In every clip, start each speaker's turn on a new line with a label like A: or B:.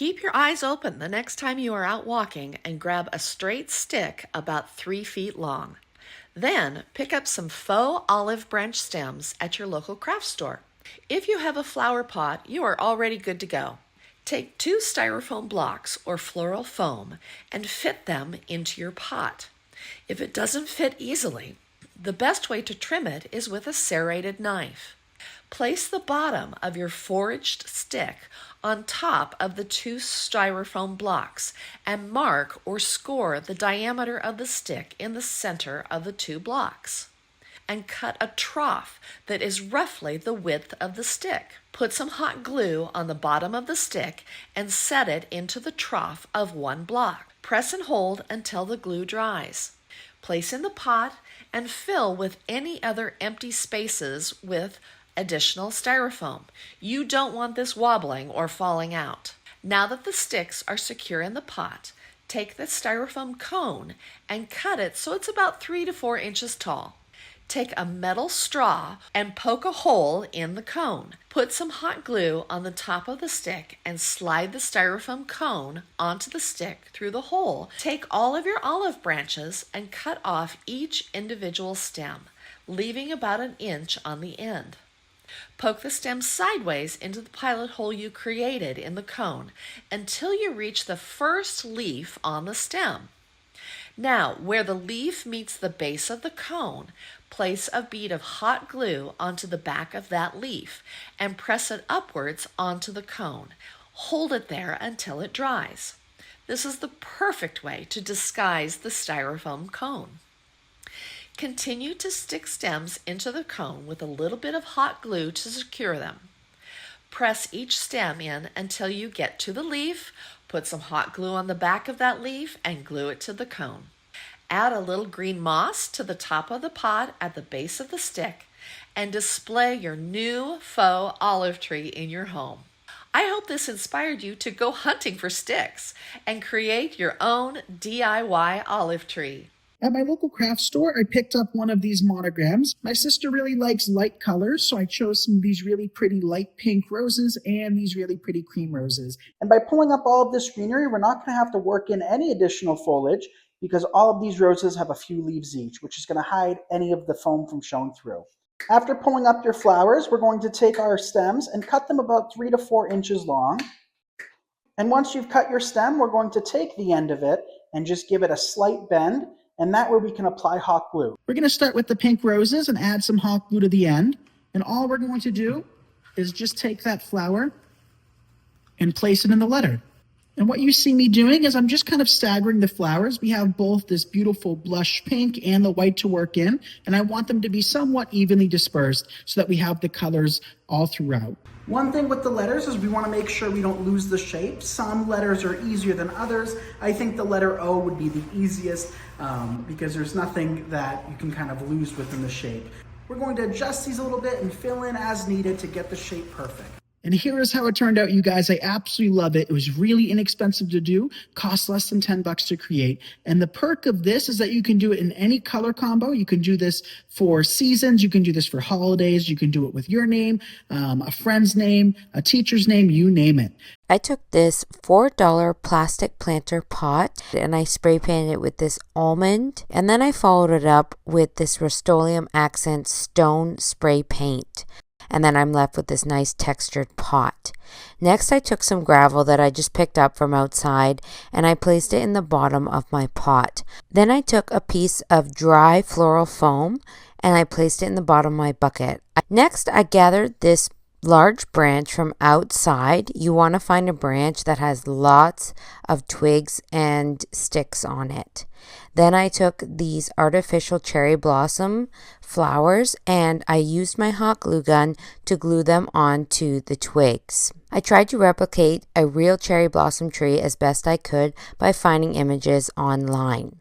A: Keep your eyes open the next time you are out walking and grab a straight stick about 3 feet long. Then pick up some faux olive branch stems at your local craft store. If you have a flower pot, you are already good to go. Take 2 styrofoam blocks or floral foam and fit them into your pot. If it doesn't fit easily, the best way to trim it is with a serrated knife. Place the bottom of your foraged stick on top of the 2 styrofoam blocks and mark or score the diameter of the stick in the center of the 2 blocks. And cut a trough that is roughly the width of the stick. Put some hot glue on the bottom of the stick and set it into the trough of 1 block. Press and hold until the glue dries. Place in the pot and fill with any other empty spaces with additional styrofoam. You don't want this wobbling or falling out. Now that the sticks are secure in the pot, take the styrofoam cone and cut it so it's about 3 to 4 inches tall. Take a metal straw and poke a hole in the cone. Put some hot glue on the top of the stick and slide the styrofoam cone onto the stick through the hole. Take all of your olive branches and cut off each individual stem, leaving about an inch on the end. Poke the stem sideways into the pilot hole you created in the cone until you reach the first leaf on the stem. Now, where the leaf meets the base of the cone, place a bead of hot glue onto the back of that leaf and press it upwards onto the cone. Hold it there until it dries. This is the perfect way to disguise the styrofoam cone. Continue to stick stems into the cone with a little bit of hot glue to secure them. Press each stem in until you get to the leaf, put some hot glue on the back of that leaf, and glue it to the cone. Add a little green moss to the top of the pot at the base of the stick, and display your new faux olive tree in your home. I hope this inspired you to go hunting for sticks and create your own DIY olive tree.
B: At my local craft store, I picked up one of these monograms. My sister really likes light colors, so I chose some of these really pretty light pink roses and these really pretty cream roses. And by pulling up all of this greenery, we're not going to have to work in any additional foliage because all of these roses have a few leaves each, which is going to hide any of the foam from showing through. After pulling up your flowers, we're going to take our stems and cut them about 3 to 4 inches long. And once you've cut your stem, we're going to take the end of it and just give it a slight bend. And that way we can apply hot glue. We're going to start with the pink roses and add some hot glue to the end. And all we're going to do is just take that flower and place it in the letter. And what you see me doing is I'm just kind of staggering the flowers. We have both this beautiful blush pink and the white to work in. And I want them to be somewhat evenly dispersed so that we have the colors all throughout. One thing with the letters is we want to make sure we don't lose the shape. Some letters are easier than others. I think the letter O would be the easiest because there's nothing that you can kind of lose within the shape. We're going to adjust these a little bit and fill in as needed to get the shape perfect. And here is how it turned out, you guys. I absolutely love it. It was really inexpensive to do, cost less than $10 to create. And the perk of this is that you can do it in any color combo. You can do this for seasons. You can do this for holidays. You can do it with your name, a friend's name, a teacher's name, you name it.
C: I took this $4 plastic planter pot and I spray painted it with this almond. And then I followed it up with this Rust-Oleum Accent stone spray paint. And then I'm left with this nice textured pot. Next, I took some gravel that I just picked up from outside and I placed it in the bottom of my pot. Then I took a piece of dry floral foam and I placed it in the bottom of my bucket. Next, I gathered this large branch from outside. You want to find a branch that has lots of twigs and sticks on it. Then I took these artificial cherry blossom flowers and I used my hot glue gun to glue them onto the twigs. I tried to replicate a real cherry blossom tree as best I could by finding images online.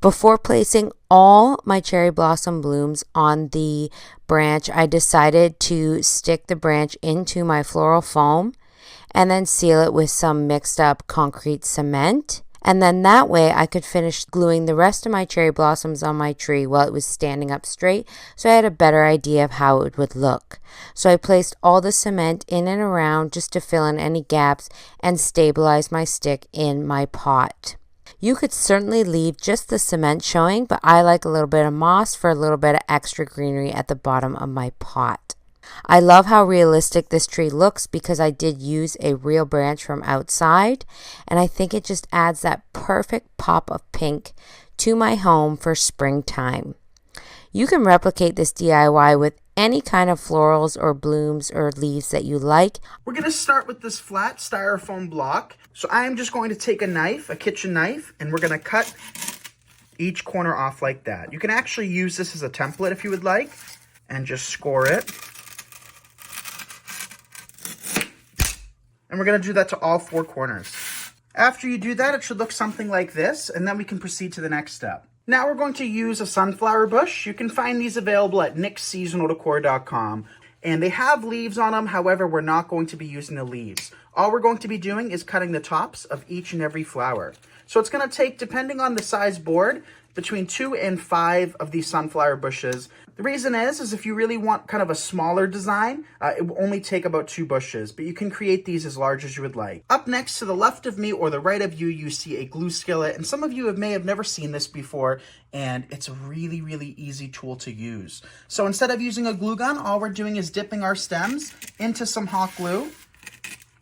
C: Before placing all my cherry blossom blooms on the branch, I decided to stick the branch into my floral foam and then seal it with some mixed up concrete cement. And then that way I could finish gluing the rest of my cherry blossoms on my tree while it was standing up straight, so I had a better idea of how it would look. So I placed all the cement in and around just to fill in any gaps and stabilize my stick in my pot. You could certainly leave just the cement showing, but I like a little bit of moss for a little bit of extra greenery at the bottom of my pot. I love how realistic this tree looks because I did use a real branch from outside, and I think it just adds that perfect pop of pink to my home for springtime. You can replicate this DIY with any kind of florals or blooms or leaves that you like.
B: We're going to start with this flat styrofoam block. So I am just going to take a knife, a kitchen knife, and we're going to cut each corner off like that. You can actually use this as a template if you would like, and just score it. And we're going to do that to all 4 corners. After you do that, it should look something like this, and then we can proceed to the next step. Now we're going to use a sunflower bush. You can find these available at nicksseasonaldecor.com. And they have leaves on them. However, we're not going to be using the leaves. All we're going to be doing is cutting the tops of each and every flower. So it's going to take, depending on the size board, between 2 and 5 of these sunflower bushes. The reason is if you really want kind of a smaller design, it will only take about 2 bushes, but you can create these as large as you would like. Up next to the left of me or the right of you, you see a glue skillet, and some of you may have never seen this before, and it's a really, really easy tool to use. So instead of using a glue gun, all we're doing is dipping our stems into some hot glue,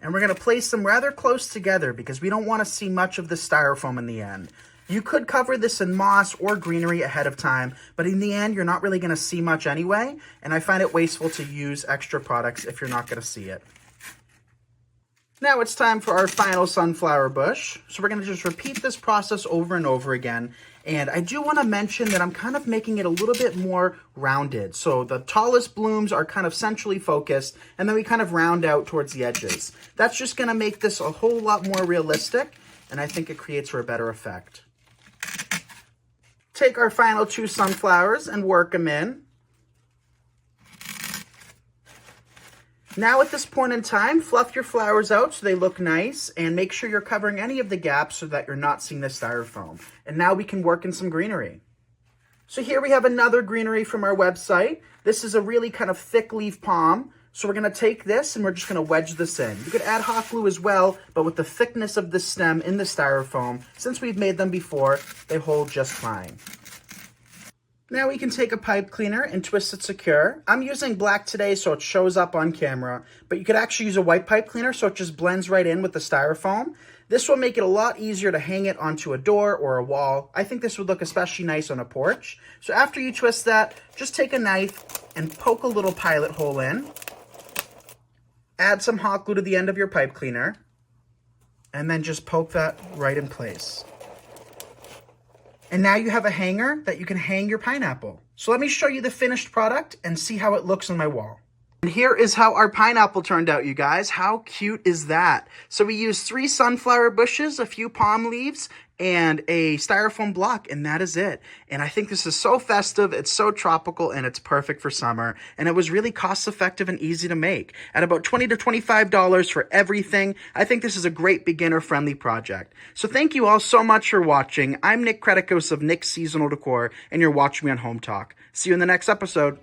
B: and we're going to place them rather close together because we don't want to see much of the styrofoam in the end. You could cover this in moss or greenery ahead of time, but in the end, you're not really going to see much anyway, and I find it wasteful to use extra products if you're not going to see it. Now it's time for our final sunflower bush. So we're going to just repeat this process over and over again. And I do want to mention that I'm kind of making it a little bit more rounded. So the tallest blooms are kind of centrally focused, and then we kind of round out towards the edges. That's just going to make this a whole lot more realistic, and I think it creates for a better effect. Take our final 2 sunflowers and work them in. Now at this point in time, fluff your flowers out so they look nice, and make sure you're covering any of the gaps so that you're not seeing the styrofoam. And now we can work in some greenery. So here we have another greenery from our website. This is a really kind of thick leaf palm. So we're going to take this and we're just going to wedge this in. You could add hot glue as well, but with the thickness of the stem in the styrofoam, since we've made them before, they hold just fine. Now we can take a pipe cleaner and twist it secure. I'm using black today so it shows up on camera, but you could actually use a white pipe cleaner so it just blends right in with the styrofoam. This will make it a lot easier to hang it onto a door or a wall. I think this would look especially nice on a porch. So after you twist that, just take a knife and poke a little pilot hole in. Add some hot glue to the end of your pipe cleaner, and then just poke that right in place. And now you have a hanger that you can hang your pineapple. So let me show you the finished product and see how it looks on my wall. And here is how our pineapple turned out, you guys. How cute is that? So we used 3 sunflower bushes, a few palm leaves, and a styrofoam block, and that is it. And I think this is so festive, it's so tropical, and it's perfect for summer. And it was really cost-effective and easy to make. At about $20 to $25 for everything, I think this is a great beginner-friendly project. So thank you all so much for watching. I'm Nick Kretikos of Nick's Seasonal Decor, and you're watching me on Hometalk. See you in the next episode.